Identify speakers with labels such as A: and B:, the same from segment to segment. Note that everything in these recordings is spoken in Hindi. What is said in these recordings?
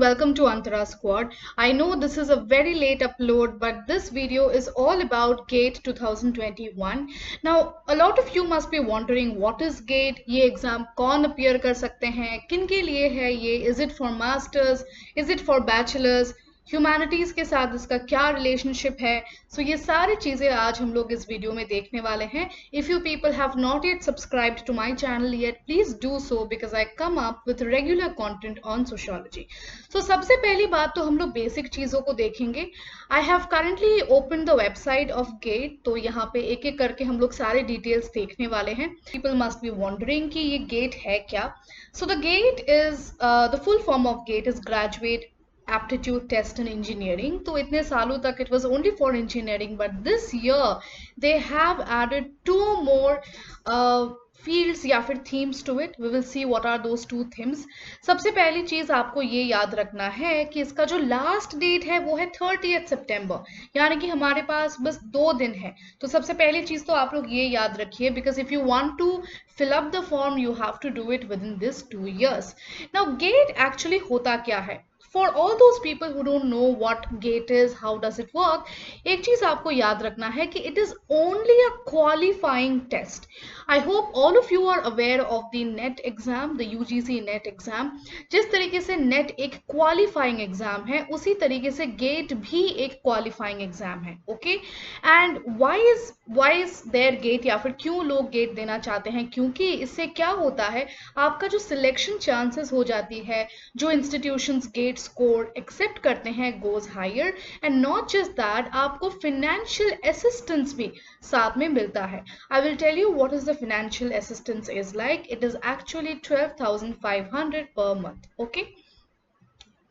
A: welcome to Antara Squad. I know this is a very late upload, but this video is all about GATE 2021. Now, a lot of you must be wondering what is GATE? ये एग्जाम कौन अपीयर कर सकते हैं? किन के लिए है ये? Is it for masters? Is it for bachelors? Humanities के साथ इसका क्या रिलेशनशिप है? सो ये सारी चीज़ें आज हम लोग इस वीडियो में देखने वाले हैं. If you people have not yet subscribed to my channel yet, please do so because I come up with regular content on sociology. So सबसे पहली बात तो हम लोग बेसिक चीज़ों को देखेंगे. I have currently open the website of GATE. तो यहाँ पे एक एक करके हम लोग सारे डिटेल्स देखने वाले हैं. पीपल मस्ट बी वॉन्डरिंग कि ये गेट है क्या. So the GATE is the full form of GATE is graduate aptitude test in engineering. तो इतने सालों तक it was only for engineering, but this year they have added two more fields या फिर themes to it. We will see what are those two themes. सबसे पहली चीज आपको ये याद रखना है कि इसका जो लास्ट डेट है वो है 30th सितंबर, यानी कि हमारे पास बस 2 दिन है. तो सबसे पहली चीज तो आप लोग ये याद रखिए, because if you want to fill up the form you have to do it within this 2 years. Now GATE actually होता क्या है? For all those people who don't know what GATE is, how does it work, एक चीज आपको याद रखना है कि it is only a qualifying test. I hope all of you are aware of the NET exam, the UGC NET exam. जिस तरीके से NET एक qualifying exam है, उसी तरीके से GATE भी एक qualifying exam है. Okay? And why is there GATE, या फिर क्यों लोग GATE देना चाहते हैं? क्योंकि इससे क्या होता है, आपका जो सिलेक्शन चांसेस हो जाती है, जो इंस्टीट्यूशंस GATE स्कोर एक्सेप्ट करते हैं goes higher. And not just that, आपको फिनेंशियल असिस्टेंस भी साथ में मिलता है. I will tell you what is the financial assistance is like. It is actually 12,500 per month. Okay.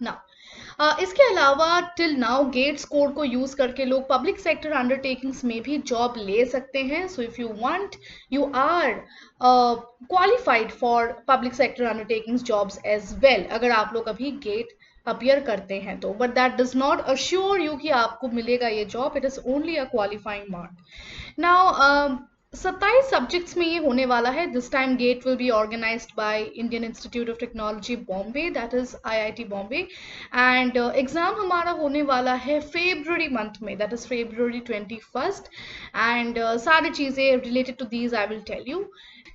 A: Now इसके अलावा टिल नाउ गेट स्कोर को यूज करके लोग पब्लिक सेक्टर अंडरटेकिंग्स में भी जॉब ले सकते हैं. So if you want, you are qualified for public sector undertakings jobs as well, अगर आप लोग अभी गेट अपीयर करते हैं तो. But that does not assure you कि आपको मिलेगा ये job. It is only a qualifying mark. Now 27 subjects में ये होने वाला है. This time GATE will be organised by Indian Institute of Technology Bombay, that is IIT Bombay. And exam हमारा होने वाला है फेब्रुअरी मंथ में, that is February 21st. And सारी चीजें related to these I will tell you.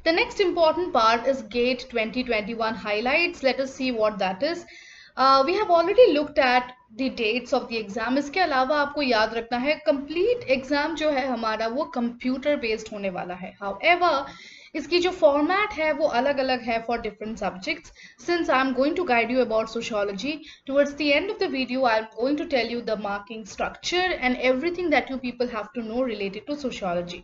A: The next important part is GATE 2021 highlights. Let us see what that is. We have already looked at the dates of the exam. इसके अलावा आपको याद रखना है कंप्लीट एग्जाम जो है हमारा वो कंप्यूटर बेस्ड होने वाला है. However, इसकी जो फॉर्मेट है वो अलग अलग है for different subjects. Since I am going to guide you about sociology, towards the end of the video I am going to tell you the marking structure and everything that you people have to know related to sociology.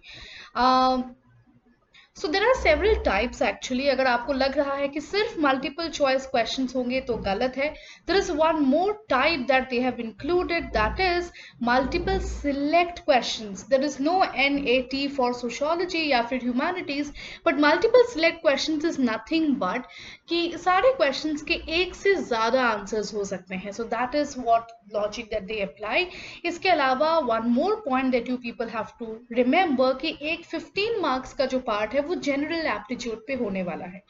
A: So there are several types actually. अगर आपको लग रहा है कि सिर्फ multiple choice questions होंगे तो गलत है. There is one more type that they have included, that is multiple select questions. There is no NAT for sociology या फिर humanities, but multiple select questions is nothing but कि सारे questions के एक से ज़्यादा answers हो सकते हैं. So that is what logic that they apply. इसके अलावा one more point that you people have to remember कि एक 15 marks का जो part है वो जनरल एप्टीट्यूड पे होने वाला है.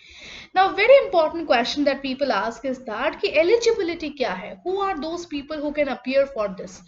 A: Now very important question that people ask is that कि एलिजिबिलिटी क्या है, who are those people who can appear for this.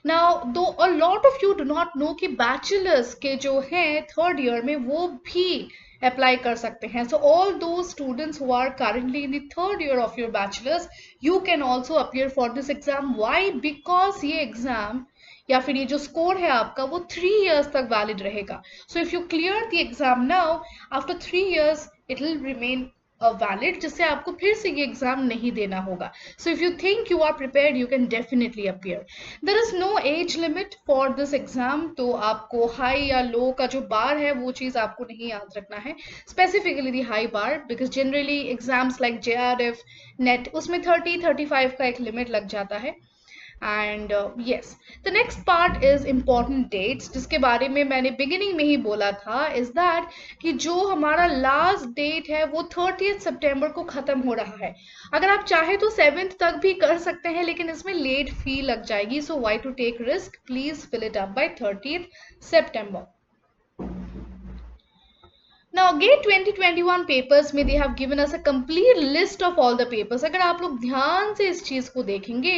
A: Now though a lot of you do not know कि बैचलर्स के जो हैं थर्ड ईयर में वो भी अप्लाई कर सकते हैं. So all those students who are currently in the third year of your bachelors, you can also appear for this exam. Why? Because ये एग्जाम या फिर ये जो स्कोर है आपका वो 3 years तक वैलिड रहेगा. So if you clear the exam now, after 3 years it will remain valid, जिससे आपको फिर से ये एग्जाम नहीं देना होगा. So if you think you are prepared, you can definitely appear. There is no age limit for this exam. तो आपको हाई या लो का जो बार है वो चीज़ आपको नहीं याद रखना है, specifically the high bar, because generally exams like JRF, net, उसमें 30-35 का एक लिमिट लग जाता है. And yes, the next part is important dates, जिसके बारे में मैंने बिगिनिंग में ही बोला था, इज दैट कि जो हमारा लास्ट डेट है वो 30th सितंबर को खत्म हो रहा है. अगर आप चाहे तो 7th तक भी कर सकते हैं, लेकिन इसमें लेट फी लग जाएगी. So why to take risk, please fill it up by 30th September. Now Now, GATE 2021 papers में they have given us a complete list of all the papers. अगर आप लोग ध्यान से इस चीज को देखेंगे,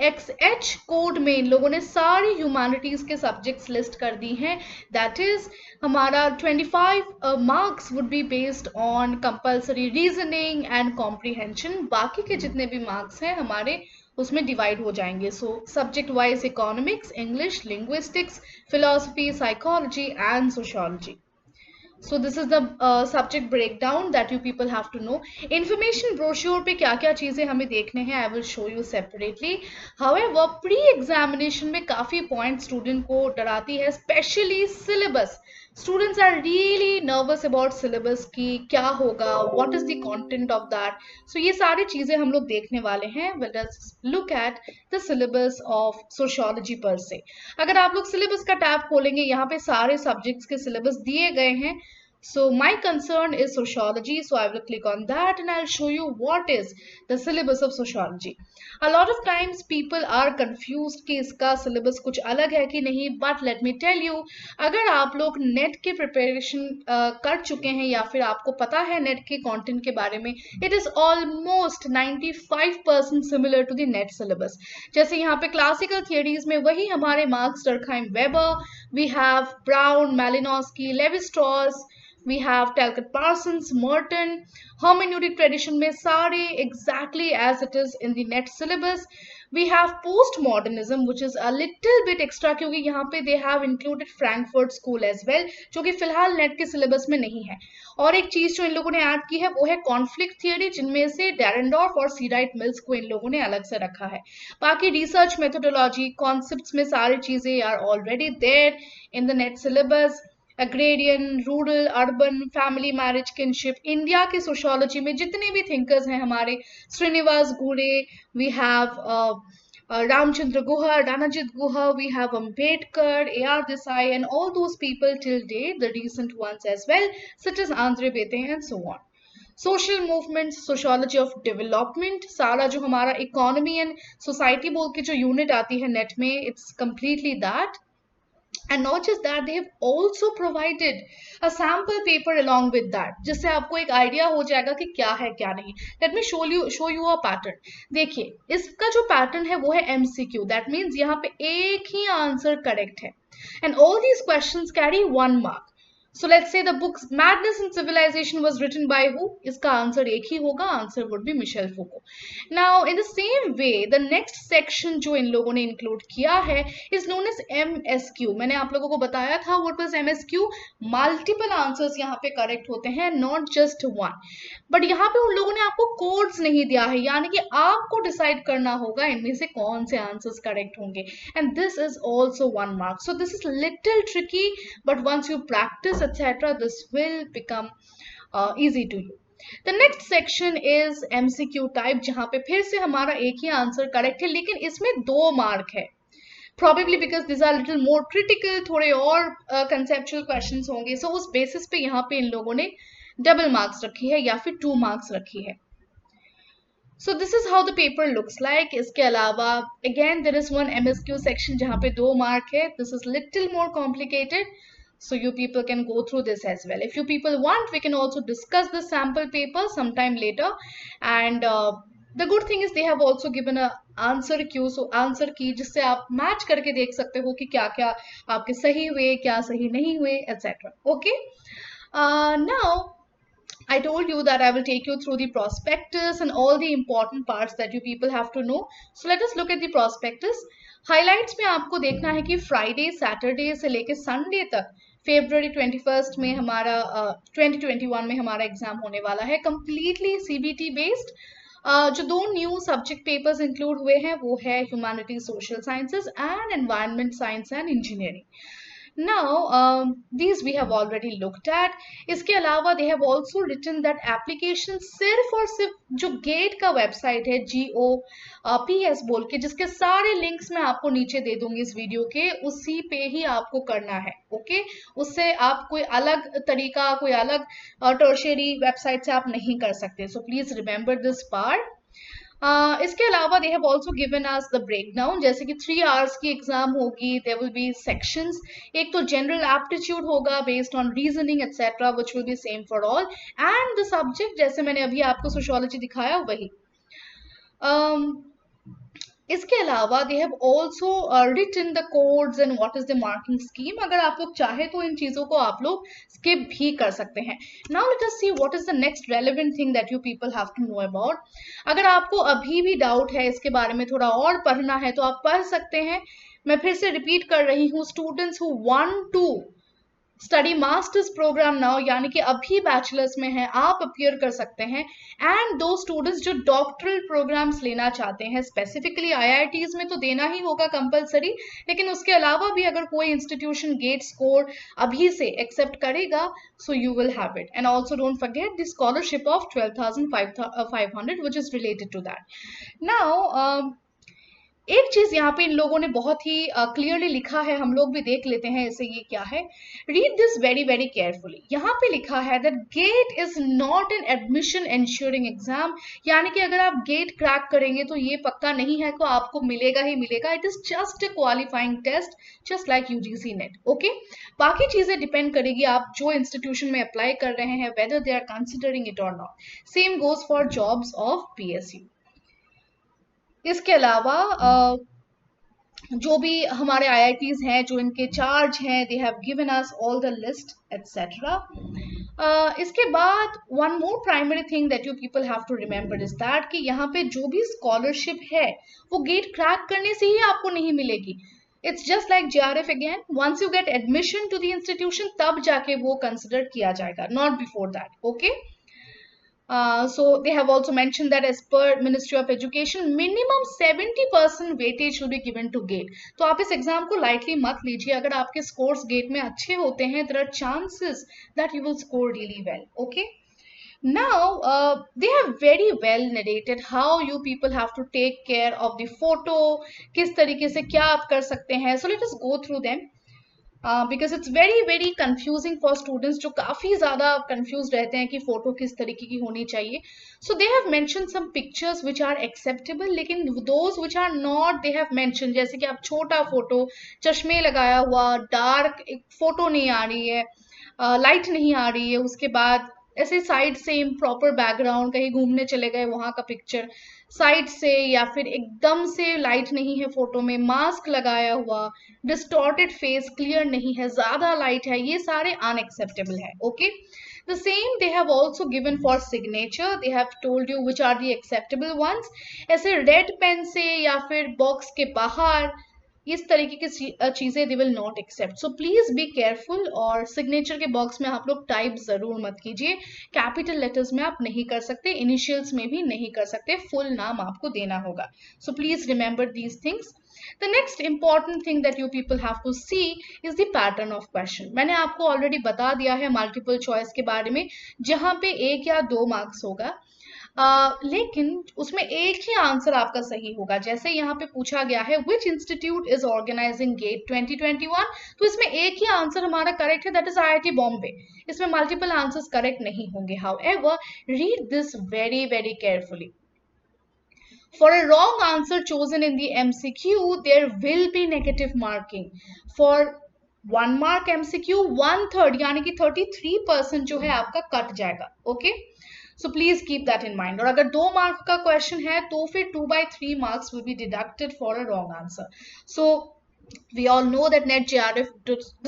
A: XH कोड में इन लोगों ने सारी ह्यूमैनिटीज के सब्जेक्ट्स लिस्ट कर दी हैं. दैट इज हमारा 25 marks would be based on compulsory reasoning and comprehension. बाकी के जितने भी मार्क्स हैं हमारे उसमें डिवाइड हो जाएंगे. So subject wise economics, English, linguistics, philosophy, psychology and sociology. So this is the subject breakdown that you people have to know. Information brochure पे क्या क्या चीजें हमें देखने हैं I will show you separately. However, pre-examination में काफी point student को डराती है, especially syllabus. Students are really nervous about syllabus कि क्या होगा, what is the content of that. So ये सारी चीजें हम लोग देखने वाले हैं. Let us look at the syllabus of sociology per se. अगर आप लोग syllabus का टैब खोलेंगे, यहाँ पे सारे subjects के syllabus दिए गए हैं. So my concern is sociology, so I will click on that and I'll show you what is the syllabus of sociology. A lot of times people are confused कि इसका syllabus कुछ अलग है कि नहीं, but let me tell you, अगर आप लोग नेट के प्रिपरेशन कर चुके हैं या फिर आपको पता है नेट के कंटेंट के बारे में, it is almost 95% similar to the net syllabus. जैसे यहाँ पे क्लासिकल थियरीज में वही हमारे marks Durkheim weber, we have Brown, Malinowski, Levi-Strauss, we have Talcott Parsons, Merton. Hermeneutic tradition में सारे exactly as it is in the net syllabus. We have postmodernism which is a little bit extra क्योंकि यहाँ पे they have included Frankfurt School as well जो कि फिलहाल नेट के सिलेबस में नहीं है. और एक चीज जो इन लोगों ने ऐड की है वो है कॉन्फ्लिक्ट थियरी, जिनमें से डेरेंडॉर्फ और सीराइट मिल्स को इन लोगों ने अलग से रखा है. बाकी रिसर्च मेथोडोलॉजी कॉन्सेप्ट्स में सारी चीजें are already there in the NET syllabus. Agrarian, rural, urban, family, marriage, kinship. India के सोशियोलॉजी में जितने भी थिंकर्स हैं हमारे, श्रीनिवास गुड़े, we have Ramchandra Guha, Ranajit Guha, we have Ambedkar, A.R. Desai, and all those people till date, the recent ones as well, such as Andre Bete and so on. Social movements, sociology of development, सारा जो हमारा economy and society बोल के जो unit आती है net में, it's completely that. And not just that, they have also provided a sample paper along with that, जिससे आपको एक आइडिया हो जाएगा कि क्या है क्या नहीं. Let me show you a pattern. देखिए इसका जो पैटर्न है वो है MCQ. That means यहाँ पे एक ही आंसर करेक्ट है. And all these questions carry 1 mark. So let's say the book Madness in Civilization was written by who? इसका आंसर एक ही होगा, answer would be Michel Foucault. Now in the same way, the next section जो इन लोगों ने include किया है is known as MSQ. मैंने आप लोगों को बताया था what was MSQ. Multiple answers यहाँ पे correct होते हैं, not just one. But यहाँ पे उन लोगों ने आपको codes नहीं दिया है, यानी कि आपको decide करना होगा इनमें से कौन से answers correct होंगे. And this is also 1 mark. So this is little tricky, but once you practice etc., this will become easy to you. The next section is MCQ type, जहाँ पे फिर से हमारा एक ही आंसर करेक्ट है, लेकिन इसमें 2 मार्क है. Probably because these are little more critical, थोड़े और conceptual questions होंगे. So उस basis पे यहाँ पे इन लोगों ने double marks रखी है या फिर 2 marks रखी है. So this is how the paper looks like. इसके अलावा again there is one MSQ section जहाँ पे 2 mark है. This is little more complicated. So you people can go through this as well. If you people want, we can also discuss the sample paper sometime later. And the good thing is they have also given a answer queue. So answer key जिससे आप match करके देख सकते हो कि क्या क्या आपके सही हुए, क्या सही नहीं हुए, etc. Okay. Now I told you that I will take you through the prospectus and all the important parts that you people have to know. So let us look at the prospectus. Highlights में आपको देखना है कि Friday, Saturday से लेके Sunday तक February 21st में हमारा 2021 में हमारा एग्जाम होने वाला है, completely CBT based. जो 2 न्यू सब्जेक्ट पेपर्स इंक्लूड हुए हैं वो है humanities, social sciences and environment science and engineering. Now, these we have already looked at. इसके अलावा they have also written that application सिर्फ और सिर्फ जो गेट का वेबसाइट है GOPS बोल के, जिसके सारे लिंक्स मैं आपको नीचे दे दूंगी इस वीडियो के, उसी पे ही आपको करना है. ओके, उससे आप कोई अलग तरीका, कोई अलग टर्शियरी वेबसाइट से आप नहीं कर सकते. So please remember this part. इसके अलावा they have also given us the breakdown, जैसे कि 3 आवर्स की एग्जाम होगी, देयर विल बी सेक्शंस। एक तो जनरल एप्टीट्यूड होगा based on reasoning etcetera which will be same for all, and the subject जैसे मैंने अभी आपको सोशियोलॉजी दिखाया वही। इसके अलावा they have also written the codes and what is the marking scheme. अगर आप लोग चाहे तो इन चीजों को आप लोग स्किप भी कर सकते हैं। Now let us see what is the next relevant thing that you people have to know about. अगर आपको अभी भी डाउट है इसके बारे में, थोड़ा और पढ़ना है, तो आप पढ़ सकते हैं। मैं फिर से रिपीट कर रही हूँ, students who want to study masters programme now, यानी कि अभी बैचलर्स में है, आप अपियर कर सकते हैं। एंड दो स्टूडेंट्स जो डॉक्टरल प्रोग्राम्स लेना चाहते हैं, स्पेसिफिकली आईआईटीज में तो देना ही होगा कंपलसरी, लेकिन उसके अलावा भी अगर कोई इंस्टीट्यूशन गेट स्कोर अभी से एक्सेप्ट करेगा, so you will have it. And also don't forget the scholarship of 12,500 which is related to that. Now एक चीज यहाँ पे इन लोगों ने बहुत ही क्लियरली लिखा है, हम लोग भी देख लेते हैं इसे, ये क्या है। Read this very very carefully. यहाँ पे लिखा है that get is not an admission ensuring exam, यानी कि अगर आप गेट क्रैक करेंगे तो ये पक्का नहीं है कि आपको मिलेगा ही मिलेगा। It is just a qualifying test, just like UGC NET. Okay, बाकी चीजें डिपेंड करेगी आप जो इंस्टीट्यूशन में अप्लाई कर रहे हैं, whether they are considering it और नॉट। Same goes for jobs of PSU. इसके अलावा जो भी हमारे आईआईटीज हैं, जो इनके चार्ज हैं, they have given us all the list etcetera. इसके बाद one more primary thing that you people have to remember is that कि यहाँ पे जो भी स्कॉलरशिप है वो गेट क्रैक करने से ही आपको नहीं मिलेगी। It's just like JRF again, once you get admission to the institution तब जाके वो कंसिडर किया जाएगा, not before that. Okay, so they have also mentioned that as per Ministry of Education, minimum 70% weightage will be given to GATE. तो आप इस एग्जाम को लाइटली मत लीजिए। अगर आपके स्कोर्स गेट में अच्छे होते हैं, there are chances that you will score really well. Okay. Now, they have very well narrated how you people have to take care of the photo, किस तरीके से क्या आप कर सकते हैं. So let us go through them. Because it's very very confusing for students, जो काफी ज्यादा कंफ्यूज रहते हैं कि फोटो किस तरीके की होनी चाहिए। So they have mention some pictures which are acceptable, लेकिन those which are not they have mention, जैसे कि आप छोटा फोटो, चश्मे लगाया हुआ, डार्क एक फोटो नहीं आ रही है, लाइट नहीं आ रही है, उसके बाद ऐसे साइड से इम्प्रॉपर बैकग्राउंड, कहीं घूमने चले गए वहां का पिक्चर साइड से, या फिर एकदम से लाइट नहीं है फोटो में, मास्क लगाया हुआ, डिस्टॉर्टेड फेस, क्लियर नहीं है, ज्यादा लाइट है, ये सारे अनएक्सेप्टेबल है। Okay, the same they have also given for signature, they have told you which are the acceptable ones. ऐसे रेड पेन से या फिर बॉक्स के बाहर इस तरीके की चीजें they will not accept. So please be careful, और सिग्नेचर के बॉक्स में आप लोग टाइप जरूर मत कीजिए। कैपिटल लेटर्स में आप नहीं कर सकते, इनिशियल्स में भी नहीं कर सकते, फुल नाम आपको देना होगा। So please remember these things. The next important thing that you people have to see is the pattern of question. मैंने आपको ऑलरेडी बता दिया है मल्टीपल चॉइस के बारे में, जहां पे 1 या 2 मार्क्स होगा, लेकिन उसमें एक ही आंसर आपका सही होगा। जैसे यहाँ पे पूछा गया है which institute is organizing GATE 2021, तो इसमें एक ही आंसर हमारा करेक्ट है, दैट इज आईआईटी बॉम्बे। इसमें मल्टीपल आंसर्स करेक्ट नहीं होंगे। However, read this very very carefully. For a wrong answer chosen in the MCQ, there will be negative marking. For 1 mark MCQ, 1/3 यानी कि 33% जो है आपका कट जाएगा। Okay, so please keep that in mind. और अगर 2 मार्क का क्वेश्चन है तो फिर 2/3 marks will be deducted for a wrong answer. So we all know that net JRF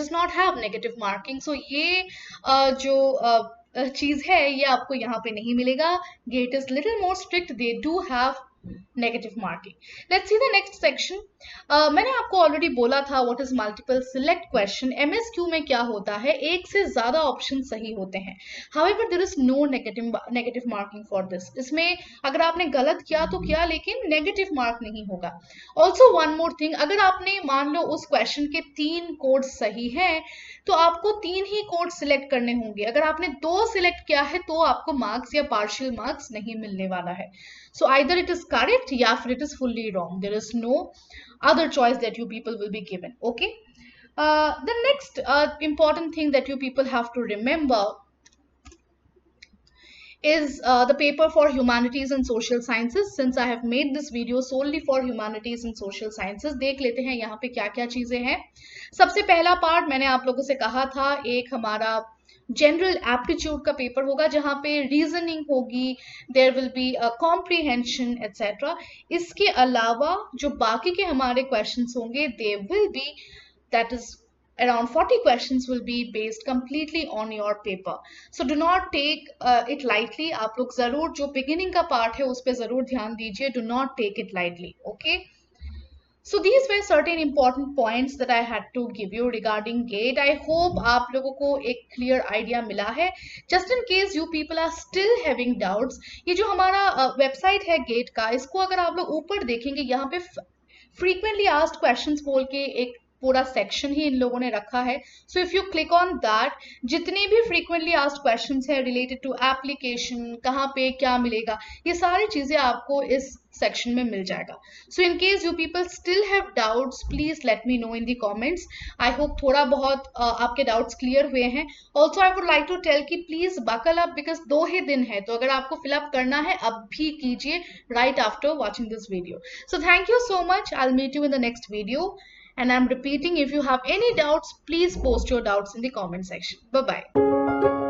A: does not have negative marking. So ये जो चीज है ये आपको यहाँ पे नहीं मिलेगा। GATE is little more strict, they do have negative marking. Let's see the next section. मैंने आपको ऑलरेडी बोला था what is multiple select question. MSQ में क्या होता है, एक से ज्यादा ऑप्शन सही होते हैं। However, there is no negative marking for this. इसमें अगर आपने गलत किया तो किया, लेकिन नेगेटिव मार्क नहीं होगा। ऑल्सो वन मोर थिंग, अगर आपने मान लो उस क्वेश्चन के 3 कोड सही हैं, तो आपको 3 ही कोड सिलेक्ट करने होंगे। अगर आपने 2 सिलेक्ट किया है तो आपको मार्क्स या पार्शियल मार्क्स नहीं मिलने वाला है। So either it is correct या फिर it is fully wrong. There is no other choice that you people will be given. Okay. The next important thing that you people have to remember is the paper for Humanities and Social Sciences. Since I have made this video solely for Humanities and Social Sciences, देख लेते हैं यहाँ पे क्या क्या चीजें हैं. सबसे पहला पार्ट मैंने आप लोगों से कहा था, एक हमारा जनरल एप्टीट्यूड का पेपर होगा जहाँ पे रीजनिंग होगी, there will be comprehension etcetera. इसके अलावा जो बाकी के हमारे क्वेश्चंस होंगे, they will be, that is around 40 questions will be based completely on your paper. So do not take it lightly. आप लोग जरूर जो beginning का part है उस पे जरूर ध्यान दीजिए. Do not take it lightly. Okay. So these were certain important points that I had to give you regarding GATE. I hope आप लोगों को एक clear idea मिला है. Just in case you people are still having doubts, ये जो हमारा website है GATE का, इसको अगर आप लोग ऊपर देखेंगे यहाँ पे frequently asked questions बोल के एक पूरा सेक्शन ही इन लोगों ने रखा है. सो if you click on that, जितने भी फ्रीक्वेंटली आस्क्ड क्वेश्चंस है रिलेटेड टू एप्लीकेशन, कहाँ पे क्या मिलेगा, ये सारी चीजें आपको इस सेक्शन में मिल जाएगा. So in case you people still have doubts, please let me know in the comments. I hope थोड़ा बहुत आपके डाउट्स क्लियर हुए हैं. Also I would like to tell कि प्लीज बकल अप, बिकॉज 2 ही दिन है, तो अगर आपको फिलअप करना है अब भी कीजिए right after watching this video. So thank you so much. I'll meet you in the next video. And I'm repeating, if you have any doubts, please post your doubts in the comment section. Bye bye.